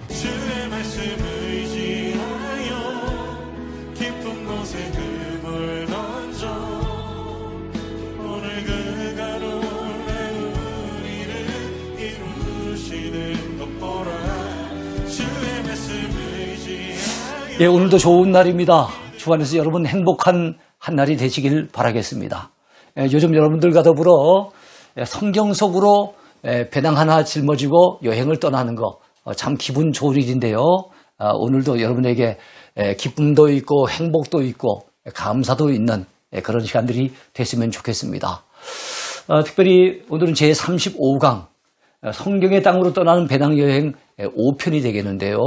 주의 말씀을 의지하여 깊은 곳에 금을 던져 오늘 그가 놀라운 일을 이루시는 것 보라. 주의 말씀을 의지하여. 예, 오늘도 좋은 날입니다. 주 안에서 여러분 행복한 한 날이 되시길 바라겠습니다. 요즘 여러분들과 더불어 성경 속으로 배낭 하나 짊어지고 여행을 떠나는 거 참 기분 좋은 일인데요. 오늘도 여러분에게 기쁨도 있고 행복도 있고 감사도 있는 그런 시간들이 됐으면 좋겠습니다. 특별히 오늘은 제35강 성경의 땅으로 떠나는 배낭 여행 5편이 되겠는데요.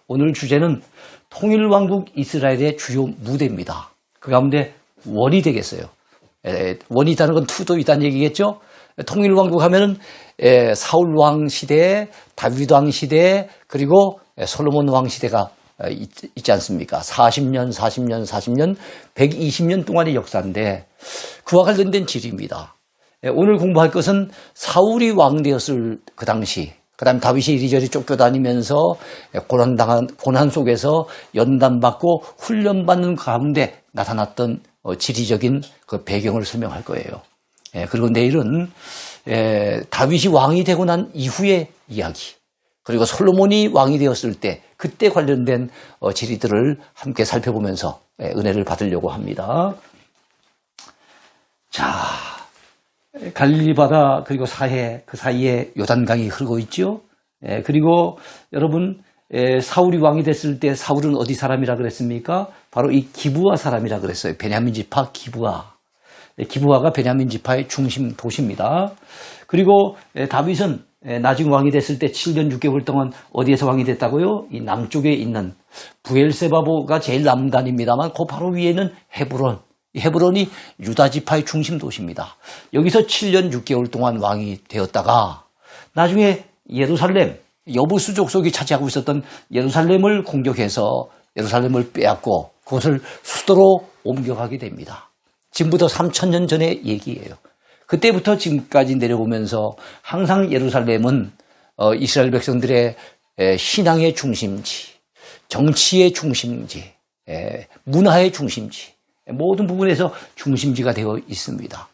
오늘 주제는 통일왕국 이스라엘의 주요 무대입니다. 그 가운데 원이 되겠어요. 원이 있다는 건 투도 있다는 얘기겠죠. 통일왕국 하면은 사울 왕 시대, 다윗 왕 시대, 그리고 솔로몬 왕 시대가 있지 않습니까? 40년, 120년 동안의 역사인데 그와 관련된 질입니다. 오늘 공부할 것은 사울이 왕 되었을 그 당시, 그 다음에 다윗이 이리저리 쫓겨다니면서 고난 속에서 연단받고 훈련받는 가운데 나타났던 지리적인 그 배경을 설명할 거예요. 그리고 내일은 다윗이 왕이 되고 난 이후의 이야기, 그리고 솔로몬이 왕이 되었을 때 그때 관련된 지리들을 함께 살펴보면서 은혜를 받으려고 합니다. 자, 갈릴리 바다 그리고 사해 그 사이에 요단강이 흐르고 있죠. 그리고 여러분 사울이 왕이 됐을 때 사울은 어디 사람이라 그랬습니까? 바로 이 기브아 사람이라 그랬어요. 베냐민 지파 기브아. 기브아가 베냐민 지파의 중심 도시입니다. 그리고 다윗은 나중 왕이 됐을 때 7년 6개월 동안 어디에서 왕이 됐다고요? 이 남쪽에 있는 브엘세바보가 제일 남단입니다만 그 바로 위에는 헤브론. 이 헤브론이 유다 지파의 중심 도시입니다. 여기서 7년 6개월 동안 왕이 되었다가 나중에 예루살렘, 여부수 족속이 차지하고 있었던 예루살렘을 공격해서 예루살렘을 빼앗고 그것을 수도로 옮겨가게 됩니다. 지금부터 3000년 전의 얘기예요. 그때부터 지금까지 내려오면서 항상 예루살렘은 이스라엘 백성들의 신앙의 중심지, 정치의 중심지, 문화의 중심지, 모든 부분에서 중심지가 되어 있습니다.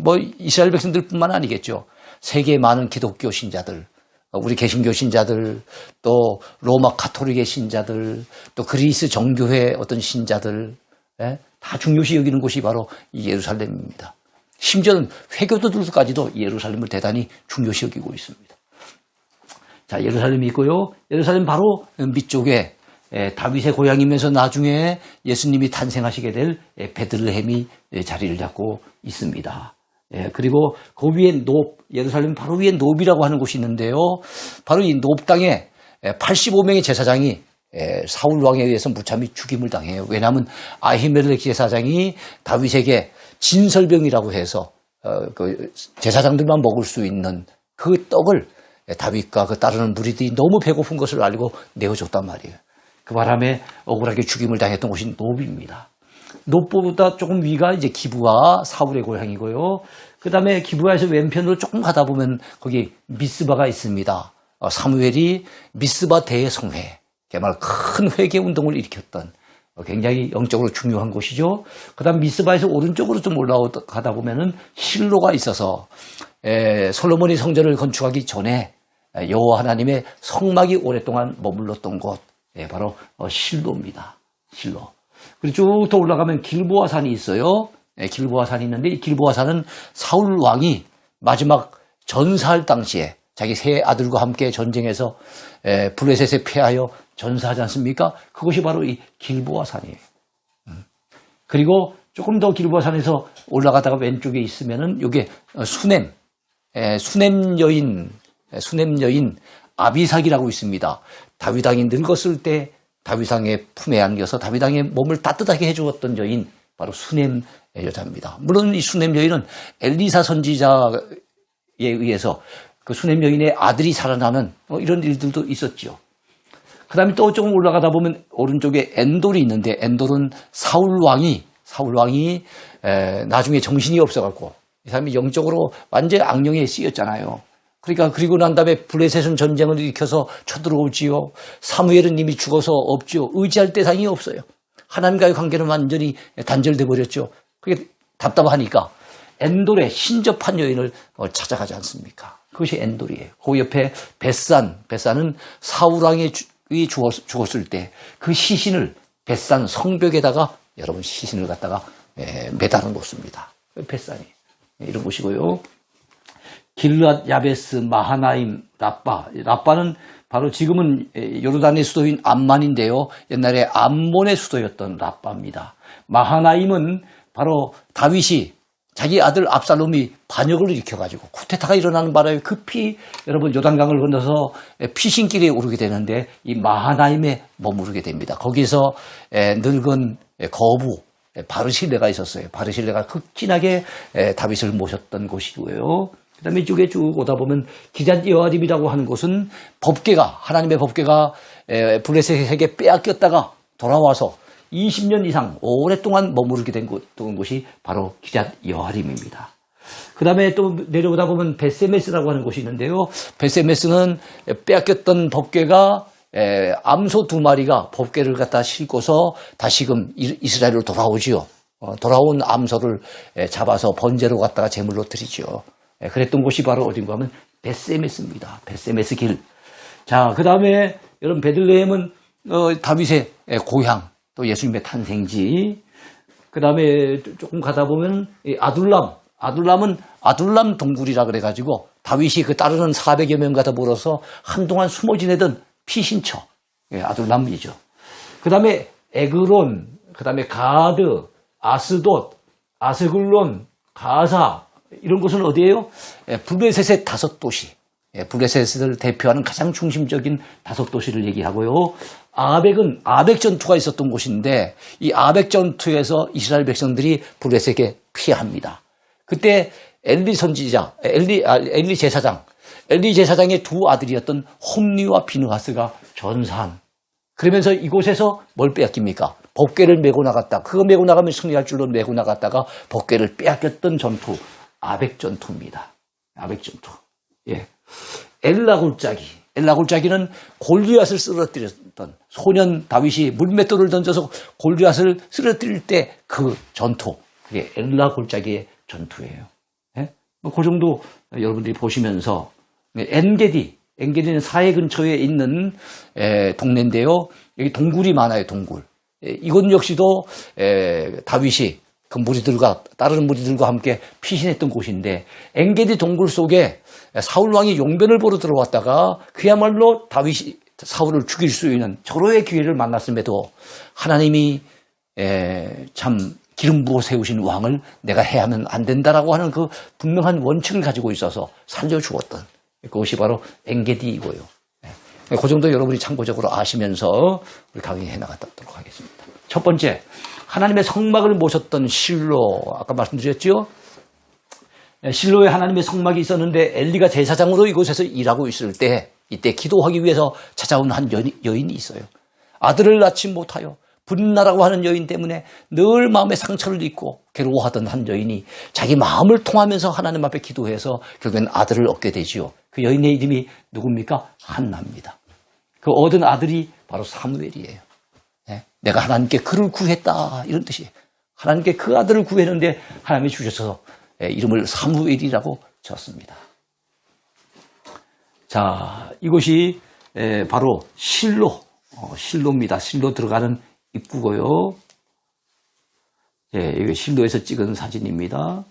뭐 이스라엘 백성들뿐만 아니겠죠. 세계의 많은 기독교 신자들, 우리 개신교 신자들, 또 로마 가톨릭의 신자들, 또 그리스 정교회 어떤 신자들, 다 중요시 여기는 곳이 바로 이 예루살렘입니다. 심지어는 회교도들까지도 예루살렘을 대단히 중요시 여기고 있습니다. 자, 예루살렘이 있고요. 예루살렘 바로 밑쪽에 다윗의 고향이면서 나중에 예수님이 탄생하시게 될 베들레헴이 자리를 잡고 있습니다. 그리고 그 위에 예루살렘 바로 위에 노비라고 하는 곳이 있는데요. 바로 이 노브 땅에 85명의 제사장이 사울 왕에 의해서 무참히 죽임을 당해요. 왜냐하면 아히멜렉 제사장이 다윗에게 진설병이라고 해서 그 제사장들만 먹을 수 있는 그 떡을 다윗과 그 따르는 무리들이 너무 배고픈 것을 알고 내어줬단 말이에요. 그 바람에 억울하게 죽임을 당했던 곳이 노비입니다. 노보다 조금 위가 이제 기브아 사울의 고향이고요. 그 다음에 기브아에서 왼편으로 조금 가다 보면 거기 미스바가 있습니다. 사무엘이 미스바 대성회, 정말 큰 회개 운동을 일으켰던 굉장히 영적으로 중요한 곳이죠. 그 다음 미스바에서 오른쪽으로 좀 올라가다 보면은 실로가 있어서 솔로몬이 성전을 건축하기 전에 여호와 하나님의 성막이 오랫동안 머물렀던 곳, 바로 실로입니다. 실로. 그리고 쭉 더 올라가면 길보아 산이 있어요. 길보아 산이 있는데 이 길보아 산은 사울 왕이 마지막 전사할 당시에 자기 세 아들과 함께 전쟁에서 블레셋에 패하여 전사하지 않습니까? 그것이 바로 이 길보아 산이에요. 그리고 조금 더 길보아 산에서 올라가다가 왼쪽에 있으면은 요게 수넴 여인 아비삭이라고 있습니다. 다윗 왕이 늙었을 때 다윗 왕의 품에 안겨서 다윗 왕의 몸을 따뜻하게 해주었던 여인, 바로 수넴 여자입니다. 물론 이 수넴 여인은 엘리사 선지자에 의해서 그 수넴 여인의 아들이 살아나는 이런 일들도 있었죠. 그 다음에 또 조금 올라가다 보면 오른쪽에 엔돌이 있는데, 엔돌은 사울 왕이 나중에 정신이 없어갖고 이 사람이 영적으로 완전 악령에 쓰였잖아요. 그러니까 그리고 난 다음에 블레셋은 전쟁을 일으켜서 쳐들어오지요. 사무엘은 이미 죽어서 없죠. 의지할 대상이 없어요. 하나님과의 관계는 완전히 단절돼 버렸죠. 그게 답답하니까 엔돌의 신접한 여인을 찾아가지 않습니까? 그것이 엔돌이에요. 그 옆에 벳산은 사울왕이 죽었을 때 그 시신을 벳산 성벽에다가 여러분 시신을 갖다가 매달아 놓습니다. 벳산이 이런 곳이고요. 길르앗 야베스 마하나임 라빠는 바로 지금은 요르단의 수도인 암만인데요. 옛날에 암몬의 수도였던 라빠입니다. 마하나임은 바로 다윗이 자기 아들 압살롬이 반역을 일으켜가지고 쿠데타가 일어나는 바람에 급히 여러분 요단강을 건너서 피신길에 오르게 되는데 이 마하나임에 머무르게 됩니다. 거기서 늙은 거부 바르실레가 있었어요. 바르실레가 극진하게 다윗을 모셨던 곳이고요. 그 다음에 이쪽에 쭉 오다 보면 기럇 여아림이라고 하는 곳은 하나님의 법궤가 블레셋에게 빼앗겼다가 돌아와서 20년 이상 오랫동안 머무르게 된 곳이 바로 기럇 여아림입니다. 그 다음에 또 내려오다 보면 벳세메스라고 하는 곳이 있는데요. 벳세메스는 빼앗겼던 법궤가 암소 2마리가 법궤를 갖다 싣고서 다시금 이스라엘로 돌아오지요. 돌아온 암소를 잡아서 번제로 갖다가 제물로 드리죠. 그랬던 곳이 바로 어딘가 하면 벳세메스입니다. 벳세메스 길. 자, 그 다음에 여러분 베들레헴은 다윗의 고향, 또 예수님의 탄생지. 그 다음에 조금 가다 보면 아둘람은 아둘람 동굴이라 그래가지고 다윗이 그 따르는 400여 명과 더불어서 한동안 숨어 지내던 피신처. 아둘람이죠. 그 다음에 에그론, 그 다음에 가드, 아스돗, 아스글론, 가사, 이런 곳은 어디예요? 블레셋의 5도시. 블레셋을 대표하는 가장 중심적인 5도시를 얘기하고요. 아벡 전투가 있었던 곳인데 이 아벡 전투에서 이스라엘 백성들이 블레셋에게 피합니다. 그때 엘리 제사장의 2 아들이었던 홈리와 비느하스가 전사한. 그러면서 이곳에서 뭘 빼앗깁니까? 법궤를 메고 나갔다. 그거 메고 나가면 승리할 줄로 메고 나갔다가 법궤를 빼앗겼던 전투, 아벡 전투입니다. 아벡 전투. 예. 엘라 골짜기는 골리앗을 쓰러뜨렸던 소년 다윗이 물맷돌을 던져서 골리앗을 쓰러뜨릴 때 그 전투. 그게 엘라 골짜기의 전투예요. 예? 그 정도 여러분들이 보시면서 엔게디는 사해 근처에 있는 동네인데요. 여기 동굴이 많아요. 동굴. 이곳 역시도 다윗이 그 무리들과 다른 무리들과 함께 피신했던 곳인데 엔게디 동굴 속에 사울 왕이 용변을 보러 들어왔다가 그야말로 다윗이 사울을 죽일 수 있는 절호의 기회를 만났음에도 하나님이 참 기름 부어 세우신 왕을 내가 해야만 안 된다라고 하는 그 분명한 원칙을 가지고 있어서 살려주었던 그것이 바로 엔게디이고요. 그 정도 여러분이 참고적으로 아시면서 우리 강의해 나가도록 하겠습니다. 첫 번째, 하나님의 성막을 모셨던 실로, 아까 말씀드렸죠? 실로에 하나님의 성막이 있었는데 엘리가 제사장으로 이곳에서 일하고 있을 때 이때 기도하기 위해서 찾아온 한 여인이 있어요. 아들을 낳지 못하여 분나라고 하는 여인 때문에 늘 마음에 상처를 입고 괴로워하던 한 여인이 자기 마음을 통하면서 하나님 앞에 기도해서 결국엔 아들을 얻게 되지요. 그 여인의 이름이 누굽니까? 한나입니다. 그 얻은 아들이 바로 사무엘이에요. 내가 하나님께 그를 구했다 이런 뜻이에요. 하나님께 그 아들을 구했는데 하나님이 주셔서 이름을 사무엘이라고 지었습니다. 자, 이곳이 바로 실로입니다. 실로 들어가는 입구고요. 이거 실로에서 찍은 사진입니다.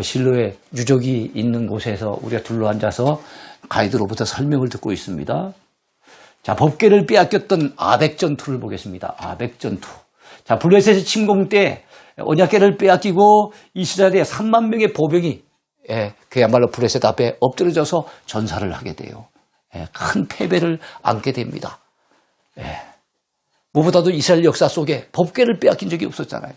실로에 유적이 있는 곳에서 우리가 둘러앉아서 가이드로부터 설명을 듣고 있습니다. 자, 법궤를 빼앗겼던 아벡 전투를 보겠습니다. 아벡 전투. 자, 블레셋의 침공 때 언약궤를 빼앗기고 이스라엘의 3만 명의 보병이 그야말로 블레셋 앞에 엎드려져서 전사를 하게 돼요. 큰 패배를 안게 됩니다. 무엇보다도 이스라엘 역사 속에 법궤를 빼앗긴 적이 없었잖아요.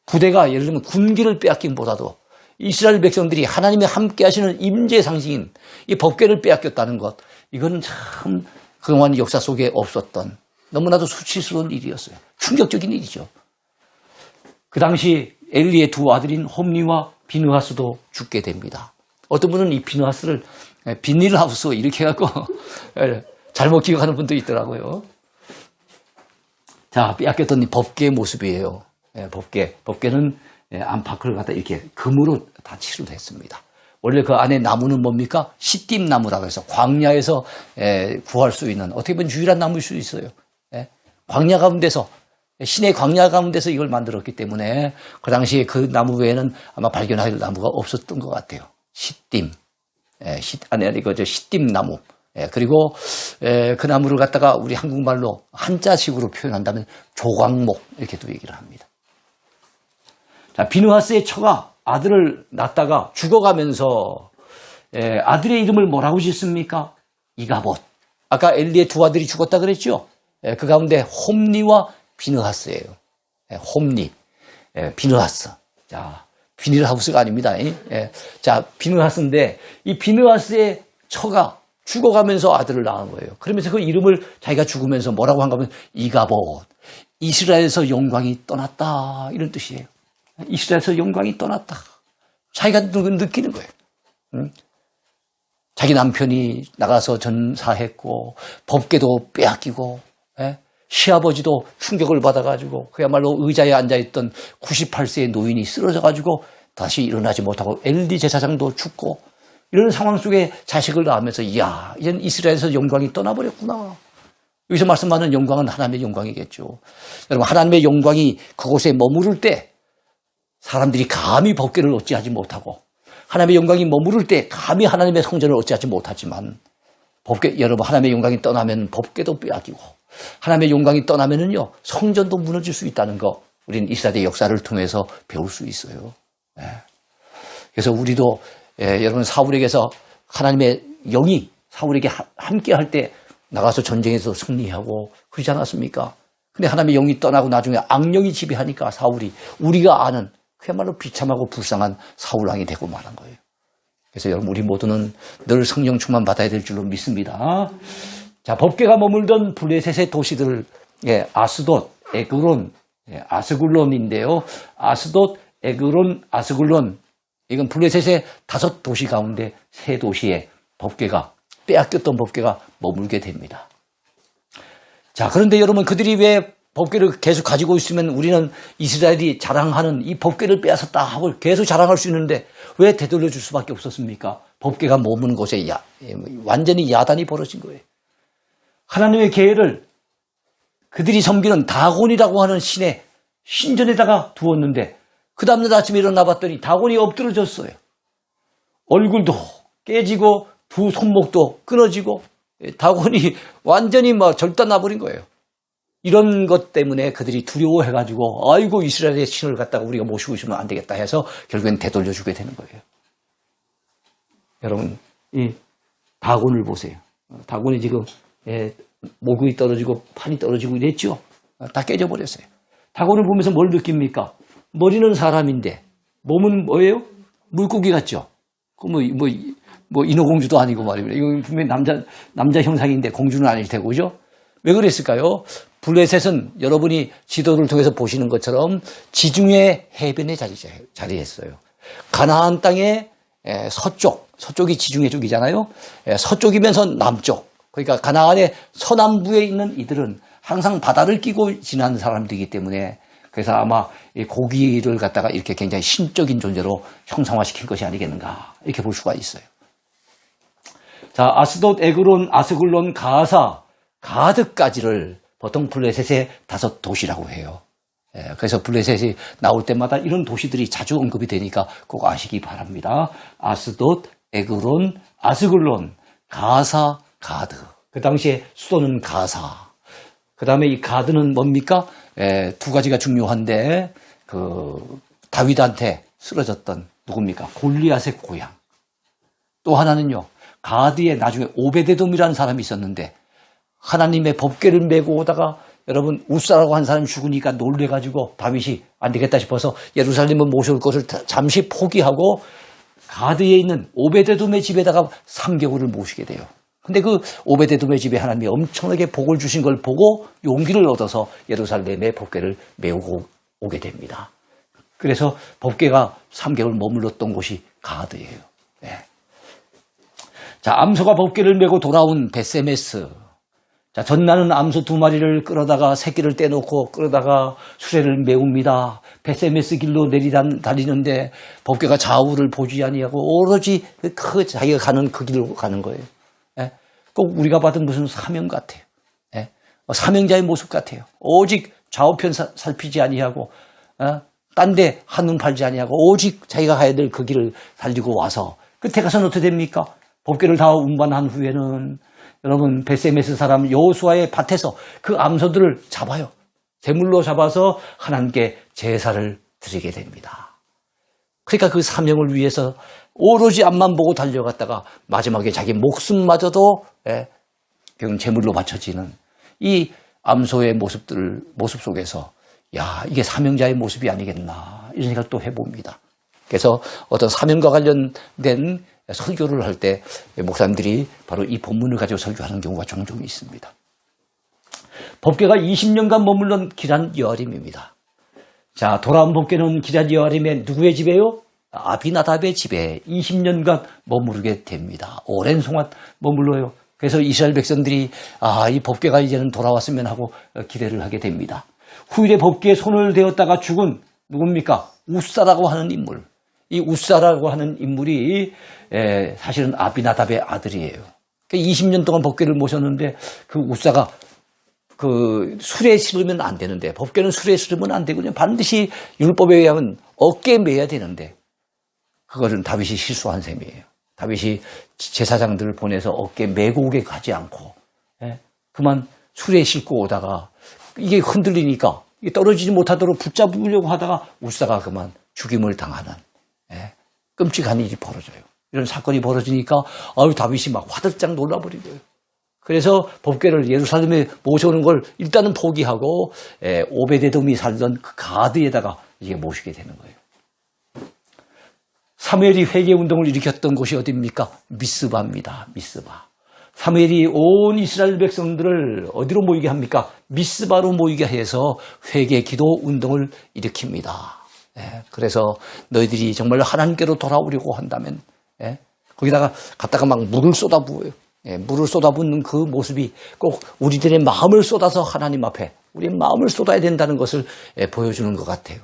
부대가 예를 들면 군기를 빼앗김보다도 이스라엘 백성들이 하나님이 함께 하시는 임재 상징인 이 법궤를 빼앗겼다는 것, 이건 참 그동안 역사 속에 없었던 너무나도 수치스러운 일이었어요. 충격적인 일이죠. 그 당시 엘리의 2 아들인 홈리와 비느하스도 죽게 됩니다. 어떤 분은 이 비누하우스를 비닐하우스 이렇게 해갖고 잘못 기억하는 분도 있더라고요. 자, 빼앗겼던 이 법궤의 모습이에요. 법궤는 안팎을 갖다 이렇게 금으로 다 칠을 했습니다. 원래 그 안에 나무는 뭡니까? 시띠나무라고 해서 광야에서 구할 수 있는 어떻게 보면 유일한 나무일 수 있어요. 광야 가운데서 신의 광야 가운데서 이걸 만들었기 때문에 그 당시에 그 나무 외에는 아마 발견할 나무가 없었던 것 같아요. 시띠 나무. 그리고 그 나무를 갖다가 우리 한국말로 한자식으로 표현한다면 조광목 이렇게도 얘기를 합니다. 자, 비누하스의 처가 아들을 낳다가 죽어가면서 아들의 이름을 뭐라고 짓습니까? 이가봇. 아까 엘리의 두 아들이 죽었다 그랬죠? 그 가운데 홈리와 비느하스예요. 홈리, 비느하스. 자, 비닐하우스가 아닙니다. 자, 비느하스인데 이 비느하스의 처가 죽어가면서 아들을 낳은 거예요. 그러면서 그 이름을 자기가 죽으면서 뭐라고 한가 하면 이가봇. 이스라엘에서 영광이 떠났다. 이런 뜻이에요. 이스라엘에서 영광이 떠났다. 자기가 느끼는 거예요. 응? 자기 남편이 나가서 전사했고 법궤도 빼앗기고 시아버지도 충격을 받아가지고 그야말로 의자에 앉아있던 98세의 노인이 쓰러져가지고 다시 일어나지 못하고 엘리 제사장도 죽고 이런 상황 속에 자식을 낳으면서 이야 이젠 이스라엘에서 영광이 떠나버렸구나. 여기서 말씀하는 영광은 하나님의 영광이겠죠. 여러분 하나님의 영광이 그곳에 머무를 때 사람들이 감히 법궤를 어찌하지 못하고 하나님의 영광이 머무를 때 감히 하나님의 성전을 어찌하지 못하지만 여러분 하나님의 영광이 떠나면 법궤도 빼앗기고 하나님의 영광이 떠나면은요 성전도 무너질 수 있다는 거 우리는 이스라엘의 역사를 통해서 배울 수 있어요. 그래서 우리도 여러분 사울에게서 하나님의 영이 사울에게 함께 할 때 나가서 전쟁에서 승리하고 그러지 않았습니까? 근데 하나님의 영이 떠나고 나중에 악령이 지배하니까 사울이 우리가 아는 그야말로 비참하고 불쌍한 사울왕이 되고 말한 거예요. 그래서 여러분 우리 모두는 늘 성령 충만 받아야 될 줄로 믿습니다. 자, 법궤가 머물던 블레셋의 도시들 아스돗, 에그론, 아스굴론인데요. 아스돗, 에그론, 아스굴론 이건 블레셋의 5도시 가운데 3도시에 법궤가 빼앗겼던 법궤가 머물게 됩니다. 자, 그런데 여러분 그들이 왜 법궤를 계속 가지고 있으면 우리는 이스라엘이 자랑하는 이 법궤를 빼앗았다 하고 계속 자랑할 수 있는데 왜 되돌려 줄 수밖에 없었습니까? 법궤가 머무는 곳에 완전히 야단이 벌어진 거예요. 하나님의 계획을 그들이 섬기는 다곤이라고 하는 신의 신전에다가 두었는데 그 다음날 아침에 일어나 봤더니 다곤이 엎드러졌어요. 얼굴도 깨지고 두 손목도 끊어지고 다곤이 완전히 절단 나버린 거예요. 이런 것 때문에 그들이 두려워해가지고 아이고 이스라엘의 신을 갖다가 우리가 모시고 있으면 안 되겠다 해서 결국엔 되돌려주게 되는 거예요. 여러분 이 다곤을 보세요. 다곤이 지금 목이 떨어지고 판이 떨어지고 이랬죠. 다 깨져버렸어요. 다곤을 보면서 뭘 느낍니까? 머리는 사람인데 몸은 뭐예요? 물고기 같죠. 뭐 인어공주도 아니고 말입니다. 이거 분명히 남자 형상인데 공주는 아닐 테고 그죠? 왜 그랬을까요? 블레셋은 여러분이 지도를 통해서 보시는 것처럼 지중해 해변에 자리했어요. 가나안 땅의 서쪽이 지중해 쪽이잖아요. 서쪽이면서 남쪽. 그러니까 가나안의 서남부에 있는 이들은 항상 바다를 끼고 지난 사람들이기 때문에 그래서 아마 고기를 갖다가 이렇게 굉장히 신적인 존재로 형상화시킨 것이 아니겠는가 이렇게 볼 수가 있어요. 자, 아스돗, 에그론, 아스굴론, 가사, 가드까지를 보통 블레셋의 5도시라고 해요. 그래서 블레셋이 나올 때마다 이런 도시들이 자주 언급이 되니까 꼭 아시기 바랍니다. 아스돗, 에그론, 아스굴론, 가사, 가드. 그 당시에 수도는 가사. 그 다음에 이 가드는 뭡니까? 2가지가 중요한데 다윗한테 쓰러졌던 누굽니까? 골리앗의 고향. 또 하나는요. 가드에 나중에 오베데돔이라는 사람이 있었는데 하나님의 법궤를 메고 오다가 여러분 우사라고 한 사람이 죽으니까 놀래가지고 다윗이 안 되겠다 싶어서 예루살렘을 모셔올 것을 잠시 포기하고 가드에 있는 오베데돔의 집에다가 3개월을 모시게 돼요. 근데 그 오베데돔의 집에 하나님이 엄청나게 복을 주신 걸 보고 용기를 얻어서 예루살렘의 법궤를 메우고 오게 됩니다. 그래서 법궤가 3개월 머물렀던 곳이 가드예요. 자, 암소가 법궤를 메고 돌아온 벳세메스. 자, 전나는 암소 2마리를 끌어다가 새끼를 떼놓고 끌어다가 수레를 메웁니다. 벳세메스 길로 달리는데 법궤가 좌우를 보지 아니하고 오로지 자기가 가는 그 길로 가는 거예요. 예? 꼭 우리가 받은 무슨 사명 같아요. 예? 사명자의 모습 같아요. 오직 좌우편 살피지 아니하고 딴 데 한눈 팔지 아니하고 오직 자기가 가야 될 그 길을 달리고 와서 끝에 가서는 어떻게 됩니까? 법궤를 다 운반한 후에는 여러분 벳세메스 사람 여호수아의 밭에서 그 암소들을 잡아요. 제물로 잡아서 하나님께 제사를 드리게 됩니다. 그러니까 그 사명을 위해서 오로지 앞만 보고 달려갔다가 마지막에 자기 목숨마저도 제물로 바쳐지는 이 암소의 모습 속에서 야, 이게 사명자의 모습이 아니겠나 이런 생각을 또 해봅니다. 그래서 어떤 사명과 관련된 설교를 할 때 목사님들이 바로 이 본문을 가지고 설교하는 경우가 종종 있습니다. 법궤가 20년간 머물던 기란 여아림입니다. 자, 돌아온 법궤는 기란 여아림의 누구의 집에요? 아비나답의 집에 20년간 머무르게 됩니다. 오랜 동안 머물러요. 그래서 이스라엘 백성들이 이 법궤가 이제는 돌아왔으면 하고 기대를 하게 됩니다. 후일에 법궤에 손을 대었다가 죽은 누굽니까? 우사라고 하는 인물. 이 우사라고 하는 인물이 사실은 아비나답의 아들이에요. 20년 동안 법궤를 모셨는데 그 우사가 그 술에 실으면 안 되는데 법궤는 술에 실으면 안 되거든요. 반드시 율법에 의하면 어깨에 매야 되는데 그거는 다윗이 실수한 셈이에요. 다윗이 제사장들을 보내서 어깨에 메고 오게 가지 않고 그만 술에 싣고 오다가 이게 흔들리니까 떨어지지 못하도록 붙잡으려고 하다가 우사가 그만 죽임을 당하는 끔찍한 일이 벌어져요. 이런 사건이 벌어지니까 다윗이 막 화들짝 놀라버리고요. 그래서 법궤를 예루살렘에 모셔오는 걸 일단은 포기하고 오베데돔이 살던 그 가드에다가 이게 모시게 되는 거예요. 사무엘이 회개운동을 일으켰던 곳이 어디입니까? 미스바입니다. 미스바. 사무엘이 온 이스라엘 백성들을 어디로 모이게 합니까? 미스바로 모이게 해서 회개 기도 운동을 일으킵니다. 그래서 너희들이 정말 하나님께로 돌아오려고 한다면 거기다가 갔다가 막 물을 쏟아부어요. 물을 쏟아붓는 그 모습이 꼭 우리들의 마음을 쏟아서 하나님 앞에 우리의 마음을 쏟아야 된다는 것을 보여주는 것 같아요.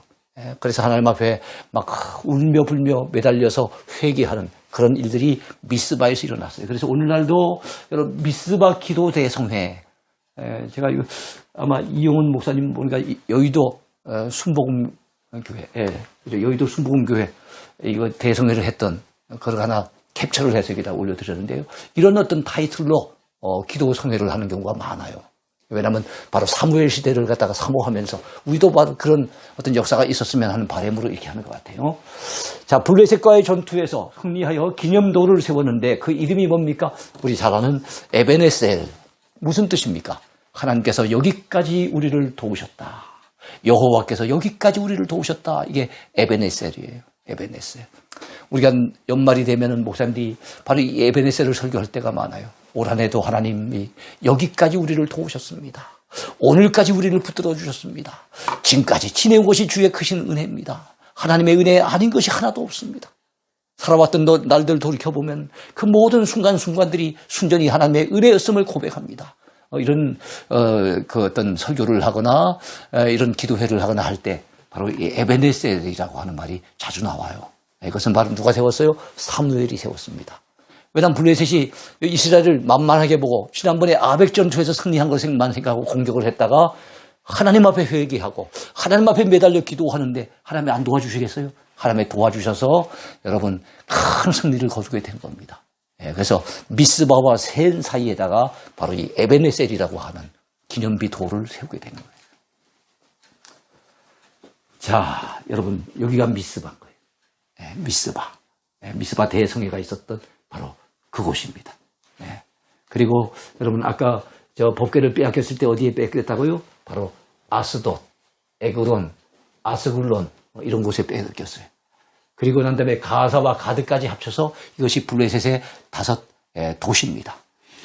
그래서 하나님 앞에 막 울며 불며 매달려서 회개하는 그런 일들이 미스바에서 일어났어요. 그래서 오늘날도 여러분 미스바 기도 대성회 제가 이거 아마 이용훈 목사님 보니까 여의도 순복음 교회, 여의도 순복음 교회 이거 대성회를 했던 그걸 하나 캡처를 해서 여기다 올려드렸는데요. 이런 어떤 타이틀로 기도 성회를 하는 경우가 많아요. 왜냐하면 바로 사무엘 시대를 갖다가 사모하면서 우리도 바로 그런 어떤 역사가 있었으면 하는 바람으로 이렇게 하는 것 같아요. 자, 블레셋과의 전투에서 승리하여 기념도를 세웠는데 그 이름이 뭡니까? 우리 잘 아는 에베네셀. 무슨 뜻입니까? 하나님께서 여기까지 우리를 도우셨다. 여호와께서 여기까지 우리를 도우셨다. 이게 에베네셀이에요. 에베네셀. 우리가 연말이 되면은 목사님들이 바로 이 에베네셀을 설교할 때가 많아요. 올 한 해도 하나님이 여기까지 우리를 도우셨습니다. 오늘까지 우리를 붙들어 주셨습니다. 지금까지 지내온 것이 주의 크신 은혜입니다. 하나님의 은혜 아닌 것이 하나도 없습니다. 살아왔던 날들 돌이켜보면 그 모든 순간순간들이 순전히 하나님의 은혜였음을 고백합니다. 이런 그 어떤 설교를 하거나 이런 기도회를 하거나 할 때 바로 이 에베네셀이라고 하는 말이 자주 나와요. 이것은 바로 누가 세웠어요? 사무엘이 세웠습니다. 왜냐하면 블레셋이 이스라엘을 만만하게 보고 지난번에 아벡 전투에서 승리한 것만 생각하고 공격을 했다가 하나님 앞에 회개하고 하나님 앞에 매달려 기도하는데 하나님이 안 도와주시겠어요? 하나님이 도와주셔서 여러분 큰 승리를 거두게 된 겁니다. 그래서 미스바와 센 사이에다가 바로 이 에베네셀이라고 하는 기념비 돌을 세우게 된 거예요. 자, 여러분 여기가 미스바인 거예요. 미스바. 미스바 대성회가 있었던 바로 그곳입니다. 그리고 여러분 아까 저 법궤를 빼앗겼을 때 어디에 뺏겼다고요? 바로 아스돗, 에그론, 아스글론 이런 곳에 뺏겼어요. 그리고 난 다음에 가사와 가드까지 합쳐서 이것이 블레셋의 5 도시입니다.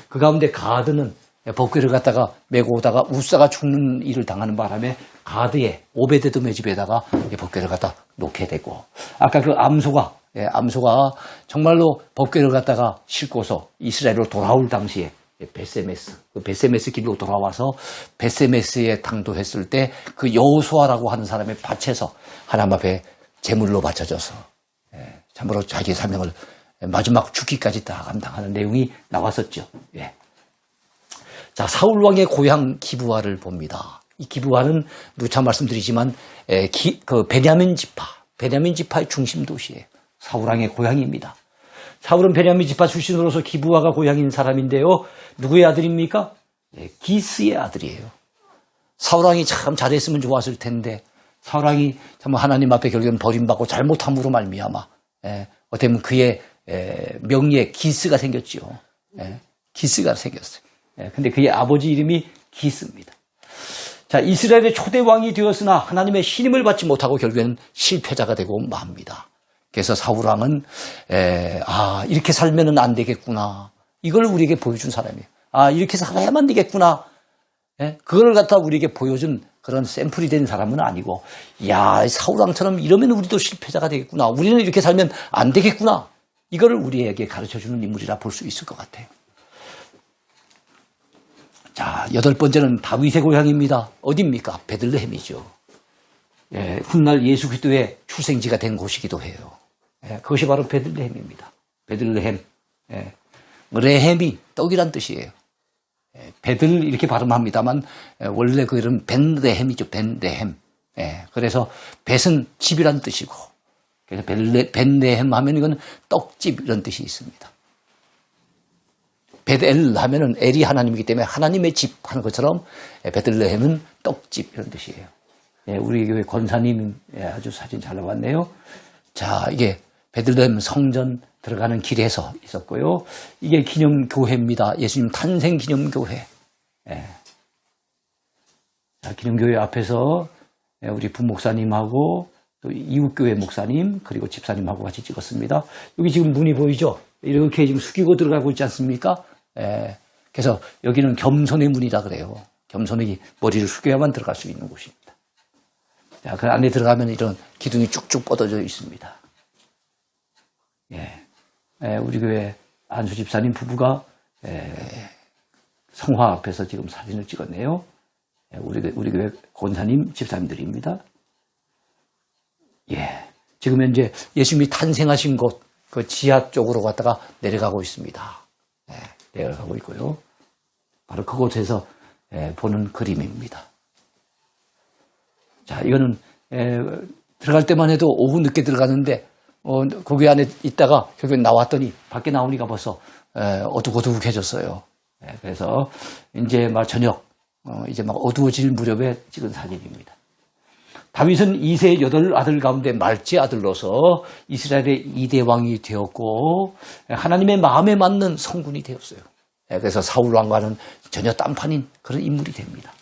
그 가운데 가드는 법궤를 갖다가 메고 오다가 우사가 죽는 일을 당하는 바람에 가드에 오베데돔의 집에다가 법궤를 갖다 놓게 되고 아까 그 암소가 암소가 정말로 법궤를 갖다가 싣고서 이스라엘로 돌아올 당시에 베세메스, 그 베세메스 길로 돌아와서 베세메스에 당도했을 때 그 여호수아라고 하는 사람의 밭에서 하나님 앞에 제물로 바쳐져서 참으로 자기의 사명을 마지막 죽기까지 다 감당하는 내용이 나왔었죠. 예. 자, 사울 왕의 고향 기브아를 봅니다. 이 기브아는 누차 말씀드리지만 그 베냐민 지파의 중심 도시예요. 사울 왕의 고향입니다. 사울은 베냐민 지파 출신으로서 기브아가 고향인 사람인데요. 누구의 아들입니까? 기스의 아들이에요. 사울 왕이 참 잘했으면 좋았을 텐데 사울 왕이 참 하나님 앞에 결국은 버림받고 잘못함으로 말미암아 어떻게 보면 그의 명예에 기스가 생겼죠. 기스가 생겼어요. 근데 그의 아버지 이름이 기스입니다. 자, 이스라엘의 초대 왕이 되었으나 하나님의 신임을 받지 못하고 결국에는 실패자가 되고 맙니다. 그래서 사울 왕은 이렇게 살면은 안 되겠구나. 이걸 우리에게 보여준 사람이에요. 이렇게 살아야만 되겠구나. 그걸 갖다 우리에게 보여준 그런 샘플이 된 사람은 아니고, 사울 왕처럼 이러면 우리도 실패자가 되겠구나. 우리는 이렇게 살면 안 되겠구나. 이거를 우리에게 가르쳐주는 인물이라 볼 수 있을 것 같아요. 자, 8번째는 다윗의 고향입니다. 어디입니까? 베들레헴이죠. 훗날 예수 그리스도의 출생지가 된 곳이기도 해요. 그것이 바로 베들레헴입니다. 베들레헴. 레헴이 떡이란 뜻이에요. 베들 이렇게 발음합니다만 원래 그 이름 벤레헴이죠. 벤레헴. 그래서 벳은 집이란 뜻이고, 그래서 벤레헴 하면 이건 떡집 이런 뜻이 있습니다. 베델 하면은 엘이 하나님이기 때문에 하나님의 집 하는 것처럼 베들레헴은 떡집 이런 뜻이에요. 우리 교회 권사님 아주 사진 잘 나왔네요. 자, 이게 베들레헴 성전 들어가는 길에서 있었고요. 이게 기념교회입니다. 예수님 탄생 기념교회. 자, 기념교회 앞에서 우리 부목사님하고 또 이웃교회 목사님 그리고 집사님하고 같이 찍었습니다. 여기 지금 문이 보이죠? 이렇게 지금 숙이고 들어가고 있지 않습니까? 그래서 여기는 겸손의 문이라 그래요. 겸손히 머리를 숙여야만 들어갈 수 있는 곳입니다. 자, 그 안에 들어가면 이런 기둥이 쭉쭉 뻗어져 있습니다. 우리 교회 안수 집사님 부부가 성화 앞에서 지금 사진을 찍었네요. 우리 교회 권사님 집사님들입니다. 지금 현재 예수님이 탄생하신 곳, 그 지하 쪽으로 갔다가 내려가고 있습니다. 내려가고 있고요. 바로 그곳에서 보는 그림입니다. 자, 이거는 들어갈 때만 해도 오후 늦게 들어가는데 거기 안에 있다가 결국엔 나왔더니 밖에 나오니까 벌써 어둑어둑해졌어요. 그래서 이제 막 저녁 이제 막 어두워질 무렵에 찍은 사진입니다. 다윗은 2세 8아들 가운데 말째 아들로서 이스라엘의 2대 왕이 되었고 하나님의 마음에 맞는 성군이 되었어요. 그래서 사울 왕과는 전혀 딴판인 그런 인물이 됩니다.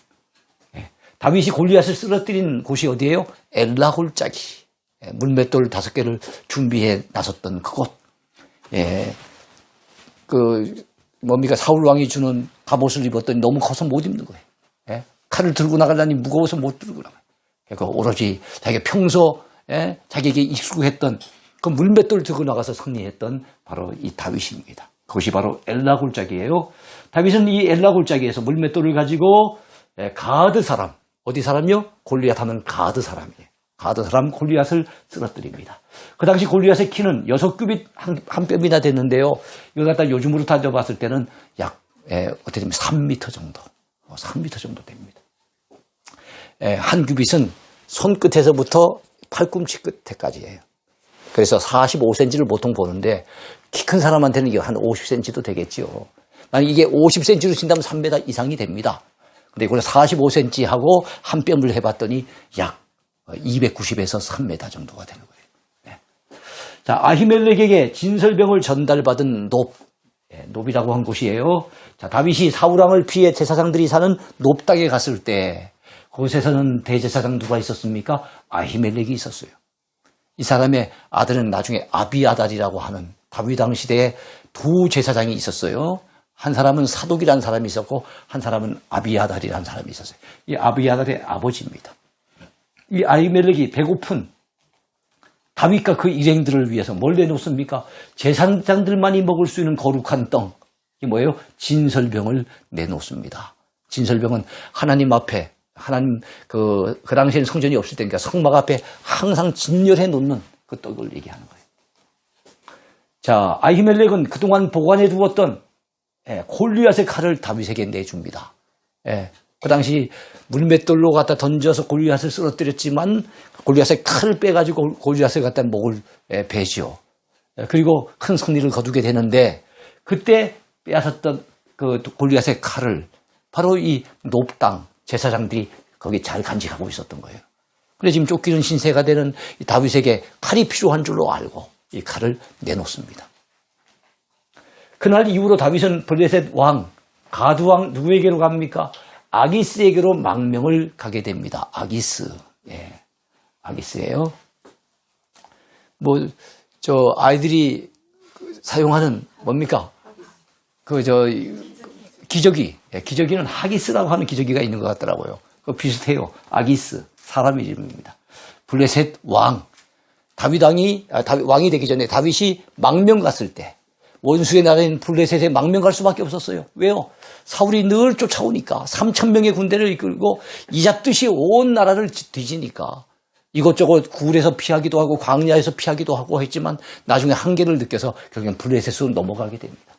다윗이 골리앗을 쓰러뜨린 곳이 어디예요? 엘라 골짜기. 물맷돌 5개를 준비해 나섰던 그곳. 사울 왕이 주는 갑옷을 입었더니 너무 커서 못 입는 거예요. 칼을 들고 나가려니 무거워서 못 들고 나가요. 그러니까 오로지 자기가 평소 자기에게 익숙했던 그 물맷돌 들고 나가서 승리했던 바로 이 다윗입니다. 그것이 바로 엘라 골짜기예요. 다윗은 이 엘라 골짜기에서 물맷돌을 가지고 가드 사람, 어디 사람이요? 골리앗 하면 가드 사람이에요. 가드 사람 골리앗을 쓰러뜨립니다. 그 당시 골리앗의 키는 6규빗 한 뼘이나 됐는데요. 이걸 갖다 요즘으로 따져봤을 때는 약 어떻게 되면 3m 정도, 3m 정도 됩니다. 한 규빗은 손끝에서부터 팔꿈치 끝에까지예요. 그래서 45cm를 보통 보는데 키 큰 사람한테는 이게 한 50cm도 되겠죠. 만약 이게 50cm로 친다면 3m 이상이 됩니다. 근데 이걸 45cm하고 한 뼘을 해봤더니 약 290에서 3m 정도가 되는 거예요. 자, 아히멜렉에게 진설병을 전달받은 놉이라고 한 곳이에요. 자, 다윗이 사울왕을 피해 제사장들이 사는 놉 땅에 갔을 때 그곳에서는 대제사장 누가 있었습니까? 아히멜렉이 있었어요. 이 사람의 아들은 나중에 아비아달이라고 하는 다윗 왕 시대에 두 제사장이 있었어요. 한 사람은 사독이라는 사람이 있었고 한 사람은 아비아달이라는 사람이 있었어요. 이 아비아달의 아버지입니다. 이 아히멜렉이 배고픈 다윗과 그 일행들을 위해서 뭘 내놓습니까? 제사장들만이 먹을 수 있는 거룩한 떡. 이게 뭐예요? 진설병을 내놓습니다. 진설병은 하나님 앞에, 하나님 그 당시에는 성전이 없을 때니까 성막 앞에 항상 진열해 놓는 그 떡을 얘기하는 거예요. 자, 아히멜렉은 그동안 보관해 두었던 골리앗의 칼을 다윗에게 내줍니다. 그 당시 물맷돌로 갖다 던져서 골리앗을 쓰러뜨렸지만 골리앗의 칼을 빼가지고 골리앗을 갖다 목을 베지요. 그리고 큰 승리를 거두게 되는데 그때 빼앗았던 그 골리앗의 칼을 바로 이 높당 제사장들이 거기 잘 간직하고 있었던 거예요. 그래서 지금 쫓기는 신세가 되는 다윗에게 칼이 필요한 줄로 알고 이 칼을 내놓습니다. 그날 이후로 다윗은 블레셋 왕, 가드 왕 누구에게로 갑니까? 아기스에게로 망명을 가게 됩니다. 아기스. 아기스예요. 아이들이 사용하는 뭡니까? 기저귀. 기저귀는 하기스라고 하는 기저귀가 있는 것 같더라고요. 비슷해요. 아기스. 사람 이름입니다. 블레셋 왕. 다윗 왕이 되기 전에 다윗이 망명 갔을 때 원수의 나라인 블레셋에 망명 갈 수밖에 없었어요. 왜요? 사울이 늘 쫓아오니까 3,000명의 군대를 이끌고 이잡듯이 온 나라를 뒤지니까 이것저것 굴에서 피하기도 하고 광야에서 피하기도 하고 했지만 나중에 한계를 느껴서 결국엔 블레셋으로 넘어가게 됩니다.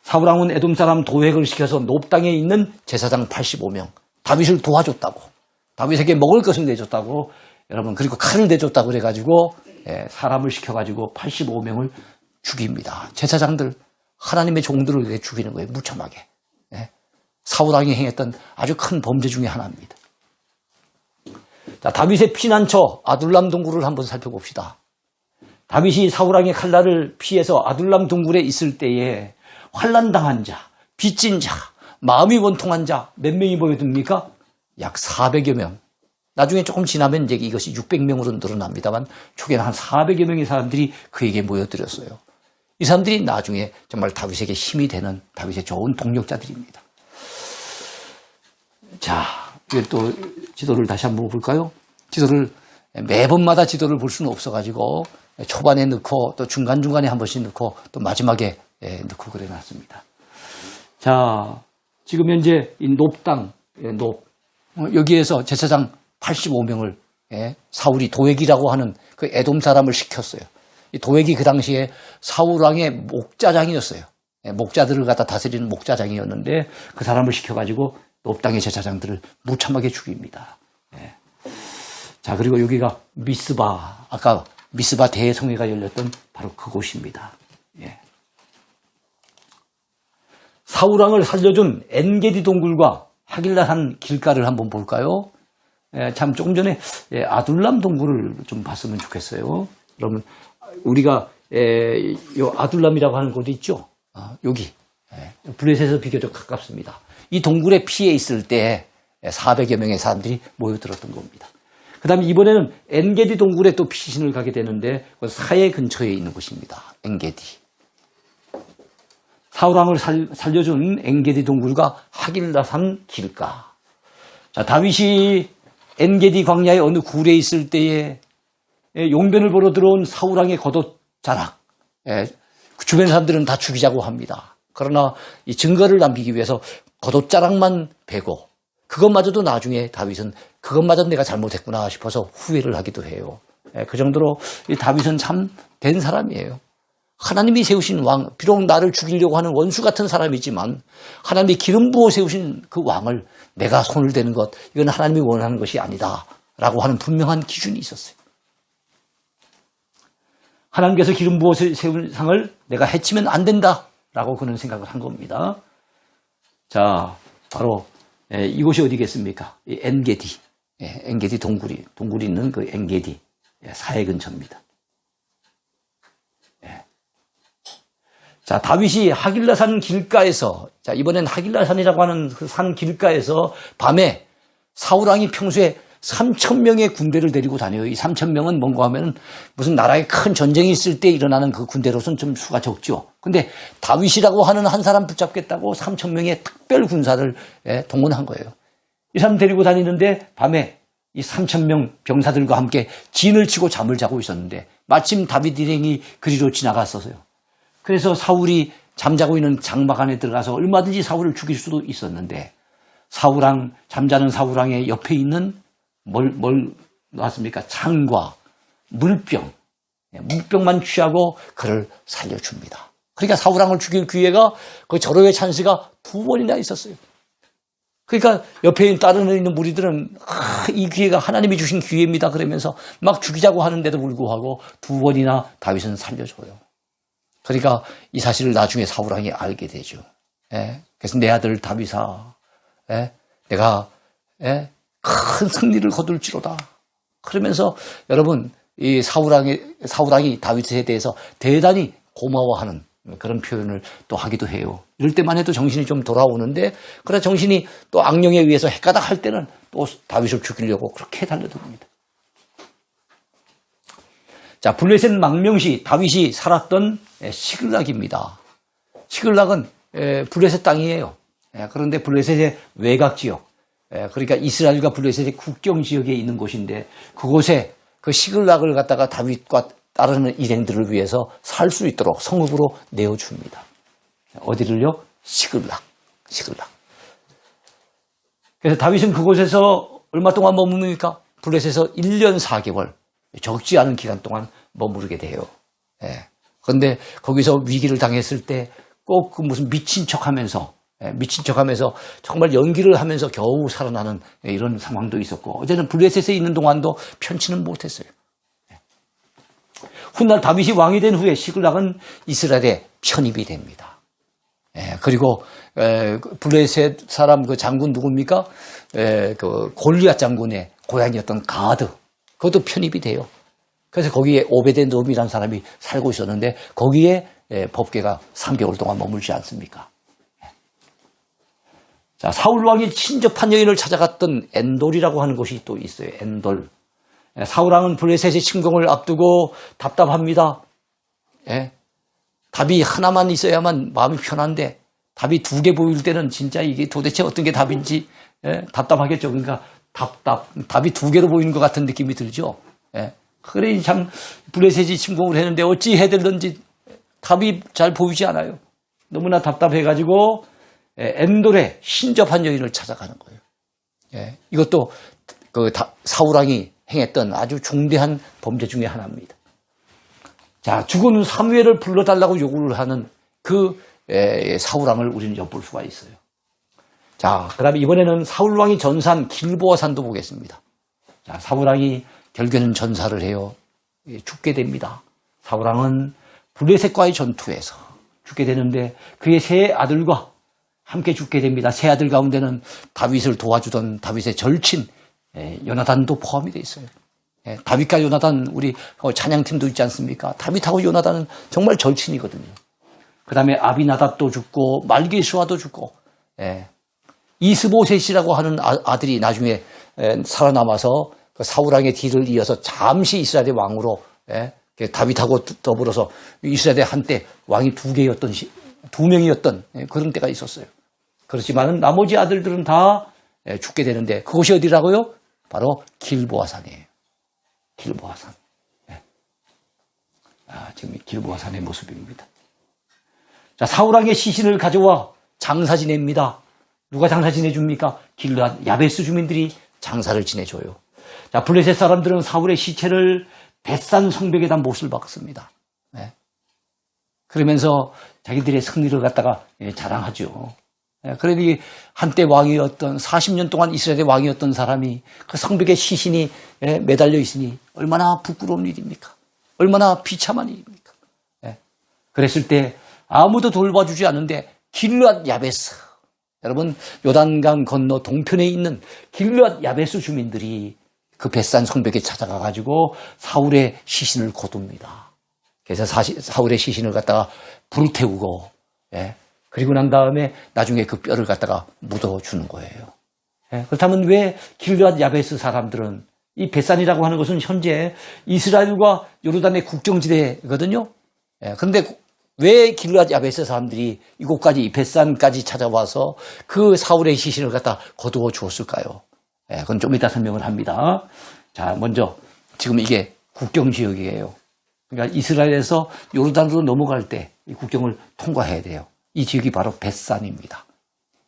사울 왕은 에돔 사람 도획을 시켜서 높 땅에 있는 제사장 85명 다윗을 도와줬다고, 다윗에게 먹을 것을 내줬다고, 여러분, 그리고 칼을 내줬다고 그래가지고 사람을 시켜가지고 85명을 죽입니다. 제사장들, 하나님의 종들을 죽이는 거예요. 무참하게. 사울 왕이 행했던 아주 큰 범죄 중에 하나입니다. 자, 다윗의 피난처 아둘람 동굴을 한번 살펴봅시다. 다윗이 사울 왕의 칼날을 피해서 아둘람 동굴에 있을 때에 환난당한 자, 빚진 자, 마음이 원통한 자 몇 명이 모여듭니까? 약 400여 명. 나중에 조금 지나면 이제 이것이 600명으로 늘어납니다만 초기에는 한 400여 명의 사람들이 그에게 모여들었어요. 이 사람들이 나중에 정말 다윗에게 힘이 되는 다윗의 좋은 동력자들입니다. 자, 이제 또 지도를 다시 한번 볼까요? 지도를 매번마다 지도를 볼 수는 없어가지고 초반에 넣고 또 중간중간에 한 번씩 넣고 또 마지막에 넣고 그래 놨습니다. 자, 지금 현재 이 높당, 여기에서 제사장 85명을 사울이 도액이라고 하는 그 에돔 사람을 시켰어요. 이 도액이 그 당시에 사울 왕의 목자장이었어요. 목자들을 갖다 다스리는 목자장이었는데 그 사람을 시켜가지고 높당의 제사장들을 무참하게 죽입니다. 자, 그리고 여기가 미스바, 아까 미스바 대성회가 열렸던 바로 그곳입니다. 사울 왕을 살려준 엔게디 동굴과 하길라산 길가를 한번 볼까요? 참 조금 전에 아둘람 동굴을 좀 봤으면 좋겠어요. 여러분, 우리가 요 아둘람이라고 하는 곳이 있죠. 여기 블레셋에서 비교적 가깝습니다. 이 동굴에 피해 있을 때 400여 명의 사람들이 모여들었던 겁니다. 그 다음에 이번에는 엔게디 동굴에 또 피신을 가게 되는데 사해 근처에 있는 곳입니다. 엔게디. 사울 왕을 살려준 엔게디 동굴과 하길라산 길가. 자, 다윗이 엔게디 광야의 어느 굴에 있을 때에 용변을 보러 들어온 사울 왕의 겉옷자락. 주변 사람들은 다 죽이자고 합니다. 그러나 이 증거를 남기기 위해서 겉옷자락만 베고 그것마저도 나중에 다윗은 그것마저 내가 잘못했구나 싶어서 후회를 하기도 해요. 그 정도로 이 다윗은 참 된 사람이에요. 하나님이 세우신 왕, 비록 나를 죽이려고 하는 원수 같은 사람이지만 하나님이 기름 부어 세우신 그 왕을 내가 손을 대는 것, 이건 하나님이 원하는 것이 아니다 라고 하는 분명한 기준이 있었어요. 하나님께서 기름 부어 세운 상을 내가 해치면 안 된다 라고 그는 생각을 한 겁니다. 자, 바로 이곳이 어디겠습니까? 이 엔게디, 엔게디 동굴이 있는 그 엔게디 사해 근처입니다. 자, 다윗이 하길라산 길가에서, 자, 이번엔 하길라산이라고 하는 그 산 길가에서 밤에 사울 왕이 평소에 3,000명의 군대를 데리고 다녀요. 이 3,000명은 뭔가 하면 무슨 나라에 큰 전쟁이 있을 때 일어나는 그 군대로서는 좀 수가 적죠. 근데 다윗이라고 하는 한 사람 붙잡겠다고 3,000명의 특별 군사를 동원한 거예요. 이 사람 데리고 다니는데 밤에 이 3,000명 병사들과 함께 진을 치고 잠을 자고 있었는데 마침 다윗 일행이 그리로 지나갔었어요. 그래서 사울이 잠자고 있는 장막 안에 들어가서 얼마든지 사울을 죽일 수도 있었는데 잠자는 사울왕의 옆에 있는 뭘 놨습니까? 창과 물병만 취하고 그를 살려줍니다. 그러니까 사울왕을 죽일 기회가 그 절호의 찬스가 2번이나 있었어요. 그러니까 옆에 따르는 있는 무리들은 이 기회가 하나님이 주신 기회입니다 그러면서 막 죽이자고 하는데도 불구하고 2번이나 다윗은 살려줘요. 그러니까 이 사실을 나중에 사울왕이 알게 되죠. 그래서 내 아들 다윗아, 내가 큰 승리를 거둘지로다. 그러면서 여러분 이 사울왕이 다윗에 대해서 대단히 고마워하는 그런 표현을 또 하기도 해요. 이럴 때만 해도 정신이 좀 돌아오는데 그러나 정신이 또 악령에 의해서 헷가닥할 때는 또 다윗을 죽이려고 그렇게 달려듭니다. 자, 블레셋 망명시 다윗이 살았던 시글락입니다. 시글락은 블레셋 땅이에요. 그런데 블레셋의 외곽 지역, 그러니까 이스라엘과 블레셋의 국경 지역에 있는 곳인데 그곳에 그 시글락을 갖다가 다윗과 따르는 일행들을 위해서 살 수 있도록 성읍으로 내어줍니다. 어디를요? 시글락. 그래서 다윗은 그곳에서 얼마 동안 머무릅니까? 블레셋에서 1년 4개월, 적지 않은 기간 동안 머무르게 돼요. 그런데 거기서 위기를 당했을 때 꼭 그 무슨 미친 척하면서 정말 연기를 하면서 겨우 살아나는 이런 상황도 있었고 어제는 블레셋에 있는 동안도 편치는 못했어요. 훗날 다윗이 왕이 된 후에 시글락은 이스라엘에 편입이 됩니다. 그리고 블레셋 사람 그 장군 누굽니까? 그 골리앗 장군의 고향이었던 가드, 그것도 편입이 돼요. 그래서 거기에 오베데돔이라는 사람이 살고 있었는데 거기에 법궤가 3개월 동안 머물지 않습니까? 자, 사울 왕이 친접한 여인을 찾아갔던 엔돌이라고 하는 곳이 또 있어요. 엔돌. 사울 왕은 블레셋의 침공을 앞두고 답답합니다. 답이 하나만 있어야만 마음이 편한데 답이 2개 보일 때는 진짜 이게 도대체 어떤 게 답인지 답답하겠죠. 그러니까 답이 2개로 보이는 것 같은 느낌이 들죠. 그래 참 블레셋이 침공을 했는데 어찌 해들든지 답이 잘 보이지 않아요. 너무나 답답해가지고 엔돌에 신접한 여인을 찾아가는 거예요. 이것도 그 사울 왕이 행했던 아주 중대한 범죄 중에 하나입니다. 자, 죽은 사무엘을 불러달라고 요구를 하는 그 사울 왕을 우리는 엿볼 수가 있어요. 자, 그 다음에 이번에는 사울 왕이 전사한 길보아 산도 보겠습니다. 자, 사울 왕이 결국에는 전사를 해요. 죽게 됩니다. 사울 왕은 블레셋과의 전투에서 죽게 되는데 그의 세 아들과 함께 죽게 됩니다. 세 아들 가운데는 다윗을 도와주던 다윗의 절친 요나단도 포함이 되어 있어요. 다윗과 요나단 우리 찬양팀도 있지 않습니까? 다윗하고 요나단은 정말 절친이거든요. 그 다음에 아비나답도 죽고 말기수아도 죽고 이스보셋이라고 하는 아들이 나중에 살아남아서 그 사울왕의 뒤를 이어서 잠시 이스라엘의 왕으로 다윗하고 더불어서 이스라엘의 한때 왕이 2명이었던 그런 때가 있었어요. 그렇지만 나머지 아들들은 다 죽게 되는데 그것이 어디라고요? 바로 길보아산이에요. 길보아산. 지금 길보아산의 모습입니다. 자, 사울왕의 시신을 가져와 장사 지냅니다. 누가 장사 지내줍니까? 길르앗 야베스 주민들이 장사를 지내줘요. 자, 블레셋 사람들은 사울의 시체를 벳산 성벽에다 못을 박습니다. 그러면서 자기들의 승리를 갖다가 자랑하죠. 그러니 한때 왕이었던 40년 동안 이스라엘의 왕이었던 사람이 그 성벽에 시신이 매달려 있으니 얼마나 부끄러운 일입니까? 얼마나 비참한 일입니까? 그랬을 때 아무도 돌봐주지 않는데 길르앗 야베스, 여러분 요단강 건너 동편에 있는 길르앗 야베스 주민들이 그 벳산 성벽에 찾아가 가지고 사울의 시신을 거둡니다. 그래서 사울의 시신을 갖다가 불태우고 그리고 난 다음에 나중에 그 뼈를 갖다가 묻어주는 거예요. 그렇다면 왜 길르앗 야베스 사람들은 이 벳산이라고 하는 것은 현재 이스라엘과 요르단의 국경지대거든요. 그런데 왜 길르앗 야베스 사람들이 이곳까지 벳산까지 찾아와서 그 사울의 시신을 갖다 거두어 주었을까요? 그건 좀 이따 설명을 합니다. 자, 먼저 지금 이게 국경 지역이에요. 그러니까 이스라엘에서 요르단으로 넘어갈 때 이 국경을 통과해야 돼요. 이 지역이 바로 벳산입니다.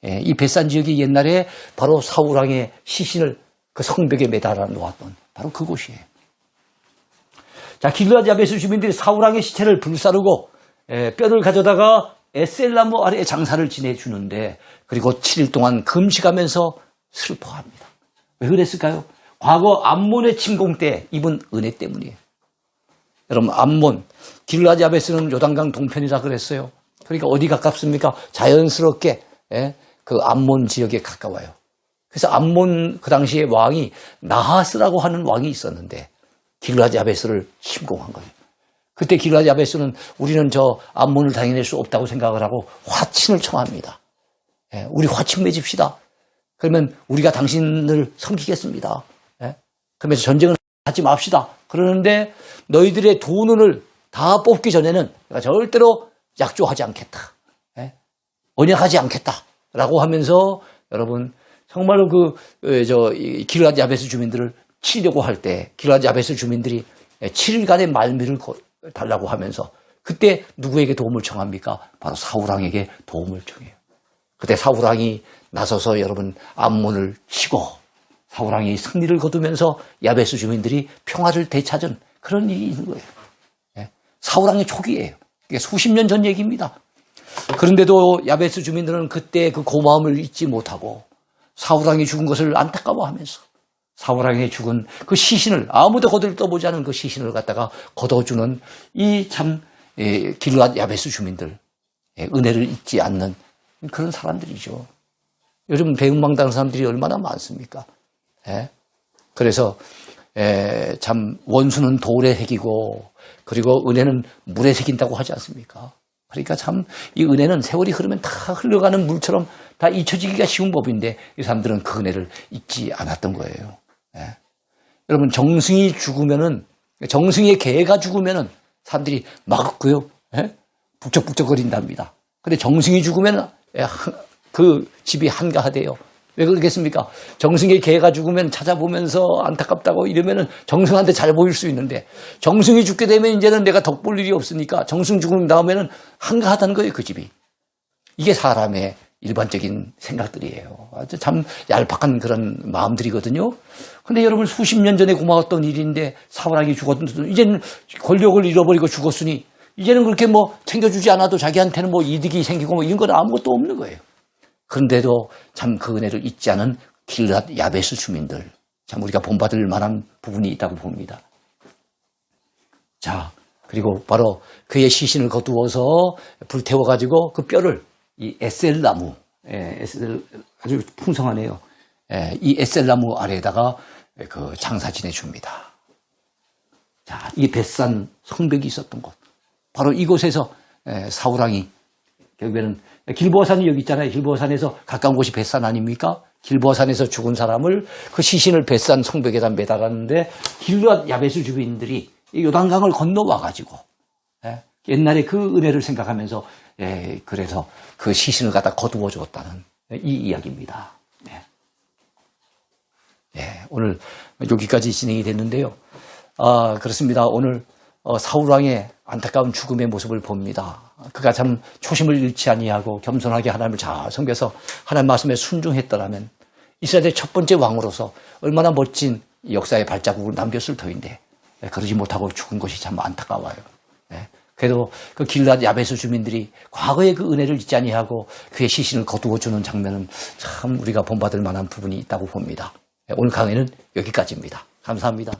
이 벳산 지역이 옛날에 바로 사울왕의 시신을 그 성벽에 매달아 놓았던 바로 그곳이에요. 자, 길르앗 야베스 주민들이 사울왕의 시체를 불사르고 뼈를 가져다가 에셀나무 아래에 장사를 지내주는데, 그리고 7일 동안 금식하면서 슬퍼합니다. 왜 그랬을까요? 과거 암몬의 침공 때 입은 은혜 때문이에요. 여러분, 암몬, 길르앗 야베스는 요단강 동편이라 그랬어요. 그러니까 어디 가깝습니까? 자연스럽게 그 암몬 지역에 가까워요. 그래서 암몬 그 당시에 왕이 나하스라고 하는 왕이 있었는데 길르앗 야베스를 침공한 거예요. 그때 길르앗 야베스는 우리는 저 암몬을 당해낼 수 없다고 생각을 하고 화친을 청합니다. 우리 화친 맺읍시다. 그러면 우리가 당신을 섬기겠습니다. 그러면서 전쟁은 하지 맙시다. 그러는데 너희들의 두 눈을 다 뽑기 전에는 내가 절대로 약조하지 않겠다. 언약하지 않겠다라고 하면서 여러분 정말로 길르앗 야베스 주민들을 치려고 할 때 길르앗 야베스 주민들이 7일간의 말미를 달라고 하면서 그때 누구에게 도움을 청합니까? 바로 사울왕에게 도움을 청해요. 그때 사울왕이 나서서 여러분 암몬을 치고 사울왕이 승리를 거두면서 야베스 주민들이 평화를 되찾은 그런 일이 있는 거예요. 사울왕의 초기예요. 이게 수십 년 전 얘기입니다. 그런데도 야베스 주민들은 그때 그 고마움을 잊지 못하고 사울왕이 죽은 것을 안타까워하면서 사울왕이 죽은 그 시신을 아무도 거들떠보지 않은 그 시신을 갖다가 걷어주는 이 참 길르앗 야베스 주민들 은혜를 잊지 않는 그런 사람들이죠. 요즘 배은망당한 사람들이 얼마나 많습니까? 그래서 참 원수는 돌에 새기고 그리고 은혜는 물에 새긴다고 하지 않습니까? 그러니까 참 이 은혜는 세월이 흐르면 다 흘러가는 물처럼 다 잊혀지기가 쉬운 법인데 이 사람들은 그 은혜를 잊지 않았던 거예요. 여러분 정승이 죽으면은 정승의 개가 죽으면은 사람들이 막 북적북적거린답니다. 근데 정승이 죽으면 그 집이 한가하대요. 왜 그러겠습니까? 정승의 개가 죽으면 찾아보면서 안타깝다고 이러면은 정승한테 잘 보일 수 있는데 정승이 죽게 되면 이제는 내가 덕볼 일이 없으니까 정승 죽은 다음에는 한가하다는 거예요, 그 집이. 이게 사람의 일반적인 생각들이에요. 아주 참 얄팍한 그런 마음들이거든요. 근데 여러분 수십 년 전에 고마웠던 일인데 사울왕이 죽었는데 이제는 권력을 잃어버리고 죽었으니 이제는 그렇게 뭐 챙겨주지 않아도 자기한테는 뭐 이득이 생기고 뭐 이런 건 아무것도 없는 거예요. 그런데도 참 그 은혜를 잊지 않은 길르앗 야베스 주민들, 참 우리가 본받을 만한 부분이 있다고 봅니다. 자, 그리고 바로 그의 시신을 거두어서 불태워가지고 그 뼈를 이 에셀나무, 아주 풍성하네요. 이 에셀나무 아래에다가 그 장사 지내줍니다. 자, 이게 벳산 성벽이 있었던 곳. 바로 이곳에서 사울왕이 결국에는 길보아산이 여기 있잖아요. 길보아산에서 가까운 곳이 벳산 아닙니까? 길보아산에서 죽은 사람을 그 시신을 벳산 성벽에다 매달았는데 길르앗 야베스 주민들이 요단강을 건너와가지고 옛날에 그 은혜를 생각하면서 그래서 그 시신을 갖다 거두어 주었다는 이 이야기입니다. 오늘 여기까지 진행이 됐는데요. 그렇습니다. 오늘 사울왕의 안타까운 죽음의 모습을 봅니다. 그가 참 초심을 잃지 아니하고 겸손하게 하나님을 잘 섬겨서 하나님 말씀에 순종했더라면 이스라엘의 첫 번째 왕으로서 얼마나 멋진 역사의 발자국을 남겼을 터인데 그러지 못하고 죽은 것이 참 안타까워요. 그래도 그 길르앗 야베스 주민들이 과거의 그 은혜를 잊지 아니하고 그의 시신을 거두어 주는 장면은 참 우리가 본받을 만한 부분이 있다고 봅니다. 오늘 강의는 여기까지입니다. 감사합니다.